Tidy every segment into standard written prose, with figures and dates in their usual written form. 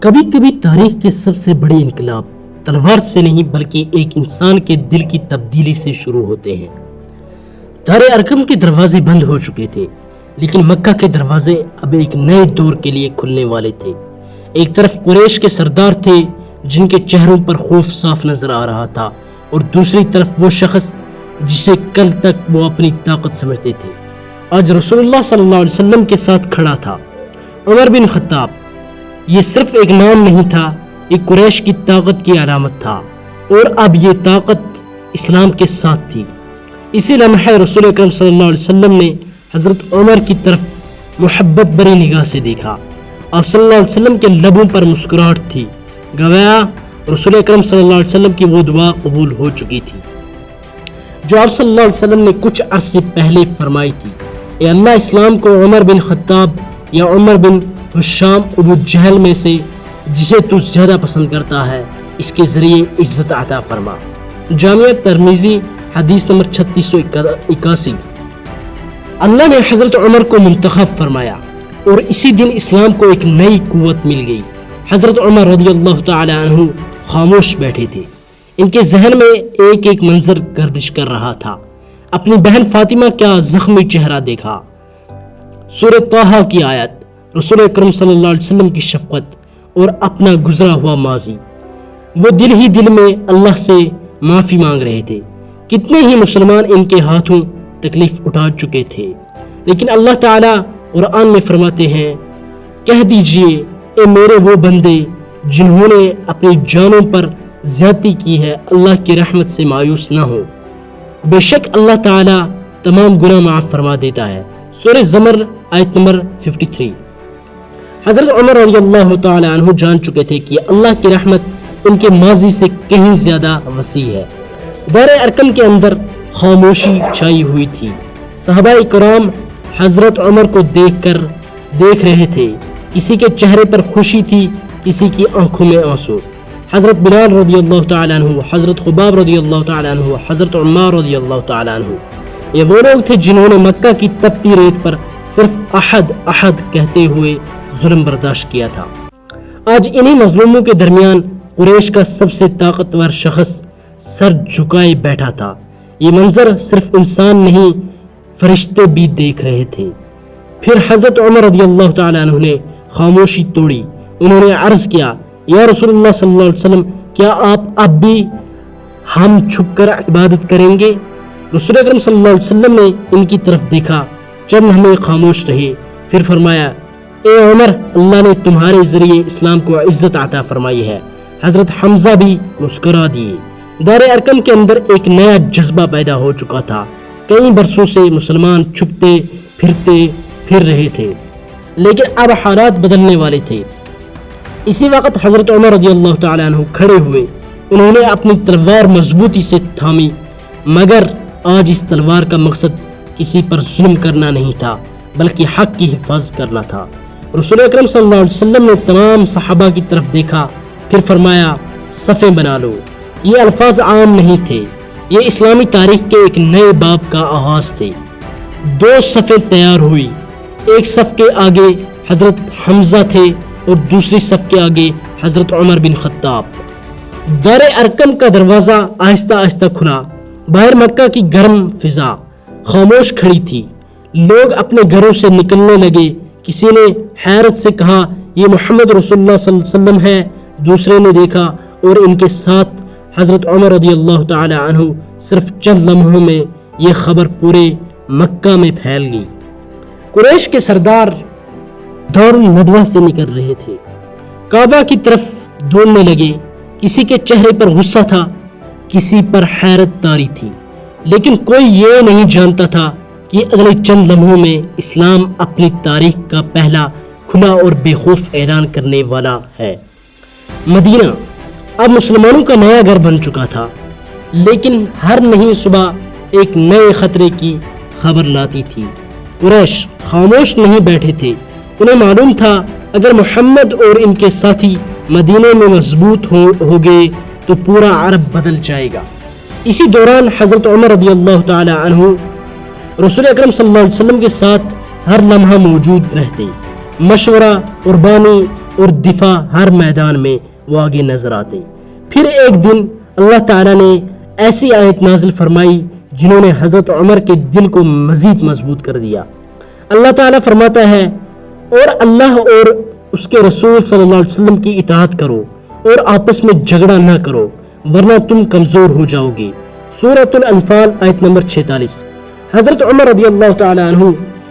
کبھی کبھی تاریخ کے سب سے بڑے انقلاب تلوار سے نہیں بلکہ ایک انسان کے دل کی تبدیلی سے شروع ہوتے ہیں۔ دار ارقم کے دروازے بند ہو چکے تھے، لیکن مکہ کے دروازے اب ایک نئے دور کے لیے کھلنے والے تھے۔ ایک طرف قریش کے سردار تھے جن کے چہروں پر خوف صاف نظر آ رہا تھا، اور دوسری طرف وہ شخص جسے کل تک وہ اپنی طاقت سمجھتے تھے آج رسول اللہ صلی اللہ علیہ وسلم کے ساتھ کھڑا تھا۔ عمر بن خطاب یہ صرف ایک نام نہیں تھا، یہ قریش کی طاقت کی علامت تھا، اور اب یہ طاقت اسلام کے ساتھ تھی۔ اسی لمحے رسول اکرم صلی اللہ علیہ وسلم نے حضرت عمر کی طرف محبت بری نگاہ سے دیکھا۔ آپ صلی اللہ علیہ وسلم کے لبوں پر مسکراہٹ تھی، گویا رسول اکرم صلی اللہ علیہ وسلم کی وہ دعا قبول ہو چکی تھی جو آپ صلی اللہ علیہ وسلم نے کچھ عرصے پہلے فرمائی تھی۔ اے اللہ، اسلام کو عمر بن خطاب یا عمر بن ہشام ابو جہل میں سے جسے تو زیادہ پسند کرتا ہے اس کے ذریعے عزت عطا فرما۔ جامعہ ترمذی حدیث نمبر 3681۔ اللہ نے حضرت عمر کو منتخب فرمایا اور اسی دن اسلام کو ایک نئی قوت مل گئی۔ حضرت عمر رضی اللہ تعالی عنہ خاموش بیٹھے تھے، ان کے ذہن میں ایک ایک منظر گردش کر رہا تھا۔ اپنی بہن فاطمہ کا زخمی چہرہ دیکھا، سورہ طٰہٰ کی آیت، رسول اکرم صلی اللہ علیہ وسلم کی شفقت اور اپنا گزرا ہوا ماضی۔ وہ دل ہی دل میں اللہ سے معافی مانگ رہے تھے۔ کتنے ہی مسلمان ان کے ہاتھوں تکلیف اٹھا چکے تھے، لیکن اللہ تعالیٰ قرآن میں فرماتے ہیں، کہہ دیجئے اے میرے وہ بندے جنہوں نے اپنی جانوں پر زیادتی کی ہے، اللہ کی رحمت سے مایوس نہ ہو، بے شک اللہ تعالیٰ تمام گناہ معاف فرما دیتا ہے۔ سورہ زمر آیت نمبر 53۔ حضرت عمر رضی اللہ تعالی عنہ جان چکے تھے کہ اللہ کی رحمت ان کے ماضی سے کہیں زیادہ وسیع ہے۔ دار ارقم کے اندر خاموشی چھائی ہوئی تھی۔ صحابہ کرام حضرت عمر کو دیکھ رہے تھے، کسی کے چہرے پر خوشی تھی، کسی کی آنکھوں میں آنسو۔ حضرت بلال رضی اللہ تعالی عنہ، حضرت خباب رضی اللہ تعالی عنہ، حضرت عمار رضی اللہ تعالی عنہ، یہ وہ لوگ تھے جنہوں نے مکہ کی تپتی ریت پر صرف احد احد کہتے ہوئے ظلم برداشت کیا تھا۔ آج انہی مظلوموں کے درمیان قریش کا سب سے طاقتور شخص سر جھکائے بیٹھا تھا۔ یہ منظر صرف انسان نہیں، فرشتے بھی دیکھ رہے تھے۔ پھر حضرت عمر رضی اللہ تعالی عنہ نے خاموشی توڑی۔ انہوں نے عرض کیا، یا رسول اللہ صلی اللہ علیہ وسلم، کیا آپ اب بھی ہم چھپ کر عبادت کریں گے؟ رسول اکرم صلی اللہ علیہ وسلم نے ان کی طرف دیکھا، چند ہمیں خاموش رہے، پھر فرمایا، اے عمر، اللہ نے تمہارے ذریعے اسلام کو عزت عطا فرمائی ہے۔ حضرت حمزہ بھی مسکرا دیے۔ دار ارقم کے اندر ایک نیا جذبہ پیدا ہو چکا تھا۔ کئی برسوں سے مسلمان چھپتے پھر رہے تھے، لیکن اب حالات بدلنے والے تھے۔ اسی وقت حضرت عمر رضی اللہ تعالی عنہ کھڑے ہوئے۔ انہوں نے اپنی تلوار مضبوطی سے تھامی، مگر آج اس تلوار کا مقصد کسی پر ظلم کرنا نہیں تھا بلکہ حق کی حفاظت کرنا تھا۔ رسول اکرم صلی اللہ علیہ وسلم نے تمام صحابہ کی طرف دیکھا، پھر فرمایا، صفیں بنا لو۔ یہ الفاظ عام نہیں تھے، یہ اسلامی تاریخ کے ایک نئے باب کا آغاز تھے۔ دو صفیں تیار ہوئی، ایک صف کے آگے حضرت حمزہ تھے اور دوسری صف کے آگے حضرت عمر بن خطاب۔ دار ارقم کا دروازہ آہستہ آہستہ کھلا۔ باہر مکہ کی گرم فضا خاموش کھڑی تھی۔ لوگ اپنے گھروں سے نکلنے لگے۔ کسی نے حیرت سے کہا، یہ محمد رسول اللہ صلی اللہ علیہ وسلم ہے۔ دوسرے نے دیکھا اور ان کے ساتھ حضرت عمر رضی اللہ تعالی عنہ۔ صرف چند لمحوں میں یہ خبر پورے مکہ میں پھیل گئی۔ قریش کے سردار دار الندوہ سے نکل رہے تھے، کعبہ کی طرف دوڑنے لگے۔ کسی کے چہرے پر غصہ تھا، کسی پر حیرت طاری تھی، لیکن کوئی یہ نہیں جانتا تھا کہ اگلے چند لمحوں میں اسلام اپنی تاریخ کا پہلا کھلا اور بے خوف اعلان کرنے والا ہے۔ مدینہ اب مسلمانوں کا نیا گھر بن چکا تھا، لیکن ہر نئی صبح ایک نئے خطرے کی خبر لاتی تھی۔ قریش خاموش نہیں بیٹھے تھے، انہیں معلوم تھا اگر محمد اور ان کے ساتھی مدینے میں مضبوط ہو گئے تو پورا عرب بدل جائے گا۔ اسی دوران حضرت عمر رضی اللہ تعالی عنہ رسول اکرم صلی اللہ علیہ وسلم کے ساتھ ہر لمحہ موجود رہتے، مشورہ، قربانی اور دفاع ہر میدان میں وہ آگے نظر آتے۔ پھر ایک دن اللہ تعالیٰ نے ایسی آیت نازل فرمائی جنہوں نے حضرت عمر کے دل کو مزید مضبوط کر دیا۔ اللہ تعالیٰ فرماتا ہے اور اللہ اور اس کے رسول صلی اللہ علیہ وسلم کی اطاعت کرو اور آپس میں جھگڑا نہ کرو ورنہ تم کمزور ہو جاؤ گے۔ سورۃ الانفال آیت نمبر 46۔ حضرت عمر رضی اللہ تعالیٰ عنہ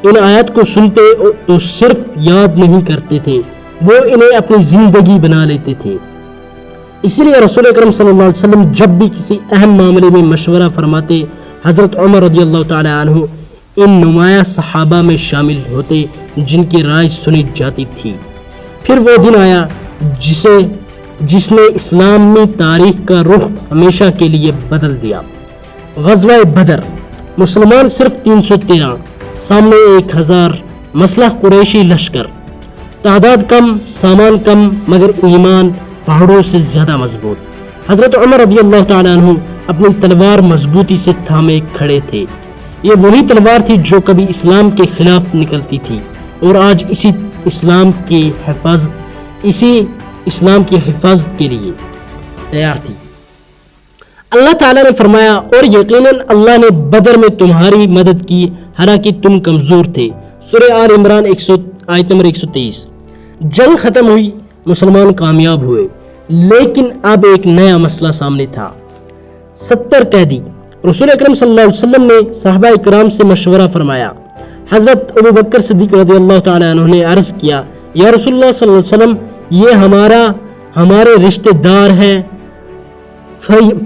ان آیات کو سنتے تو صرف یاد نہیں کرتے تھے، وہ انہیں اپنی زندگی بنا لیتے تھے۔ اسی لیے رسول اکرم صلی اللہ علیہ وسلم جب بھی کسی اہم معاملے میں مشورہ فرماتے، حضرت عمر رضی اللہ تعالیٰ عنہ ان نمایاں صحابہ میں شامل ہوتے جن کی رائے سنی جاتی تھی۔ پھر وہ دن آیا جس نے اسلامی تاریخ کا رخ ہمیشہ کے لیے بدل دیا۔ غزوہ بدر۔ مسلمان صرف 313، سامنے 1000 مسلح قریشی لشکر، تعداد کم، سامان کم، مگر ایمان پہاڑوں سے زیادہ مضبوط۔ حضرت عمر رضی اللہ تعالیٰ عنہ اپنی تلوار مضبوطی سے تھامے کھڑے تھے۔ یہ وہی تلوار تھی جو کبھی اسلام کے خلاف نکلتی تھی اور آج اسی اسلام کی حفاظت کے لیے تیار تھی۔ اللہ تعالیٰ نے فرمایا اور یقیناً اللہ نے بدر میں تمہاری مدد کی حالانکہ تم کمزور تھے۔ سورہ آل عمران آیت نمبر 123۔ جنگ ختم ہوئی، مسلمان کامیاب ہوئے، لیکن اب ایک نیا مسئلہ سامنے تھا۔ 70 قیدی۔ رسول اکرم صلی اللہ علیہ وسلم نے صحابہ اکرام سے مشورہ فرمایا۔ حضرت ابوبکر صدیق رضی اللہ تعالیٰ عنہ نے عرض کیا، یا رسول اللہ صلی اللہ علیہ وسلم، یہ ہمارے رشتہ دار ہیں،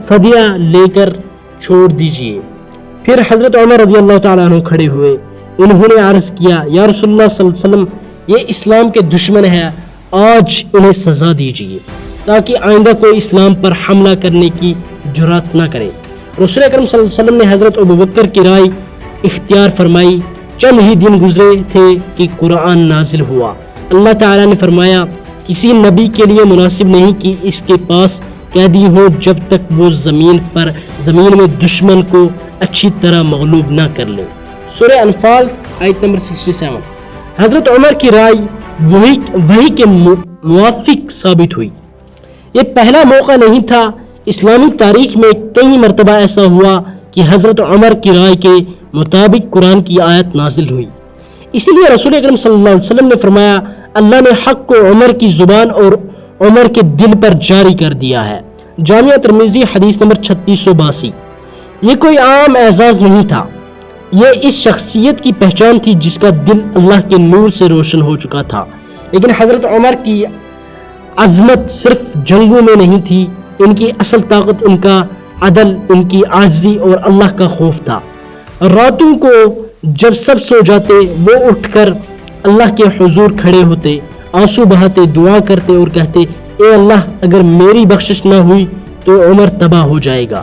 فدیہ لے کر چھوڑ دیجئے۔ پھر حضرت عمر رضی اللہ تعالیٰ عنہ کھڑے ہوئے، انہوں نے عرض کیا، یا رسول اللہ صلی اللہ علیہ وسلم، یہ اسلام کے دشمن ہے، آج انہیں سزا دیجئے تاکہ آئندہ کوئی اسلام پر حملہ کرنے کی جرات نہ کرے۔ رسول اکرم صلی اللہ علیہ وسلم نے حضرت ابوبکر کی رائے اختیار فرمائی۔ چند ہی دن گزرے تھے کہ قرآن نازل ہوا۔ اللہ تعالیٰ نے فرمایا، کسی نبی کے لیے مناسب نہیں کہ اس کے پاس قیدی ہو جب تک وہ زمین میں دشمن کو اچھی طرح مغلوب نہ کر لے۔ سورہ انفال آیت نمبر 67۔ حضرت عمر کی رائے وہی کے موافق ثابت ہوئی۔ یہ پہلا موقع نہیں تھا، اسلامی تاریخ میں کئی مرتبہ ایسا ہوا کہ حضرت عمر کی رائے کے مطابق قرآن کی آیت نازل ہوئی۔ اسی لیے رسول اکرم صلی اللہ علیہ وسلم نے فرمایا، اللہ نے حق کو عمر کی زبان اور عمر کے دل پر جاری کر دیا ہے۔ جامعہ ترمذی حدیث نمبر 3682۔ یہ کوئی عام اعزاز نہیں تھا، یہ اس شخصیت کی پہچان تھی جس کا دل اللہ کے نور سے روشن ہو چکا تھا۔ لیکن حضرت عمر کی عظمت صرف جنگوں میں نہیں تھی، ان کی اصل طاقت ان کا عدل، ان کی عاجزی اور اللہ کا خوف تھا۔ راتوں کو جب سب سو جاتے وہ اٹھ کر اللہ کے حضور کھڑے ہوتے، آنسو بہاتے، دعا کرتے اور کہتے، اے اللہ، اگر میری بخشش نہ ہوئی تو عمر تباہ ہو جائے گا۔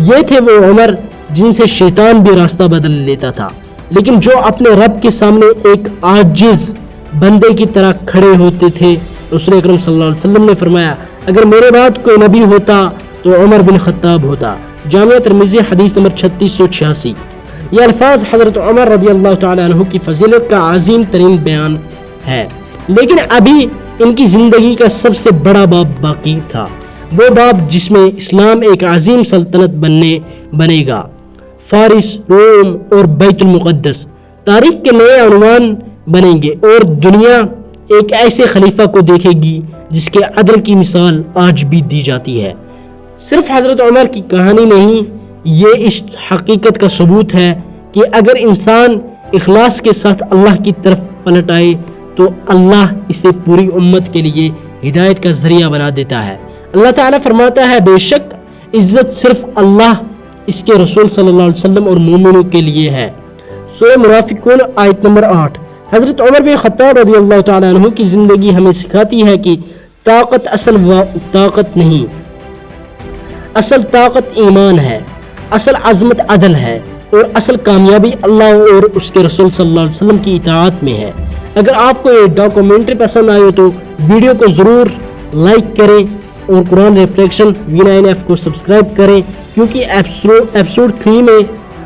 یہ تھے وہ عمر جن سے شیطان بھی راستہ بدل لیتا تھا، لیکن جو اپنے رب کے سامنے ایک عاجز بندے کی طرح کھڑے ہوتے تھے۔ رسول اکرم صلی اللہ علیہ وسلم نے فرمایا، اگر میرے بعد کوئی نبی ہوتا تو عمر بن خطاب ہوتا۔ جامعہ ترمذی حدیث نمبر 3686۔ یہ الفاظ حضرت عمر رضی اللہ تعالیٰ عنہ کی فضیلت کا عظیم ترین بیان ہے، لیکن ابھی ان کی زندگی کا سب سے بڑا باب باقی تھا، وہ باب جس میں اسلام ایک عظیم سلطنت بنے گا۔ فارس، روم اور بیت المقدس تاریخ کے نئے عنوان بنیں گے اور دنیا ایک ایسے خلیفہ کو دیکھے گی جس کے عدل کی مثال آج بھی دی جاتی ہے۔ صرف حضرت عمر کی کہانی نہیں، یہ اس حقیقت کا ثبوت ہے کہ اگر انسان اخلاص کے ساتھ اللہ کی طرف پلٹ آئے تو اللہ اسے پوری امت کے لیے ہدایت کا ذریعہ بنا دیتا ہے۔ اللہ تعالیٰ فرماتا ہے، بے شک عزت صرف اللہ، اس کے رسول صلی اللہ علیہ وسلم اور مومنوں کے لیے ہے۔ سورہ منافقون آیت نمبر 8۔ حضرت عمر بن خطاب رضی اللہ تعالیٰ عنہ کی زندگی ہمیں سکھاتی ہے کہ طاقت اصل طاقت نہیں، اصل طاقت ایمان ہے، اصل عظمت عدل ہے اور اصل کامیابی اللہ اور اس کے رسول صلی اللہ علیہ وسلم کی اطاعت میں ہے۔ اگر آپ کو یہ ڈاکومنٹری پسند آئے تو ویڈیو کو ضرور لائک کریں اور قرآن ریفلیکشن V9F کو سبسکرائب کریں، کیونکہ ایپیسوڈ 3 میں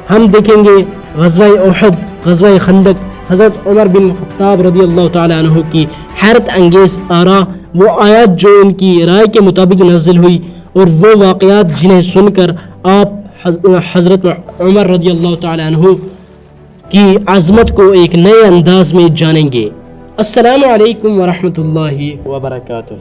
ہم دیکھیں گے غزوہ احد، غزوہ خندق، حضرت عمر بن خطاب رضی اللہ تعالیٰ عنہ کی حیرت انگیز آرا، وہ آیات جو ان کی رائے کے مطابق نازل ہوئی، اور وہ واقعات جنہیں سن کر آپ حضرت عمر رضی اللہ تعالیٰ عنہ کی عظمت کو ایک نئے انداز میں جانیں گے۔ السلام علیکم ورحمۃ اللہ وبرکاتہ۔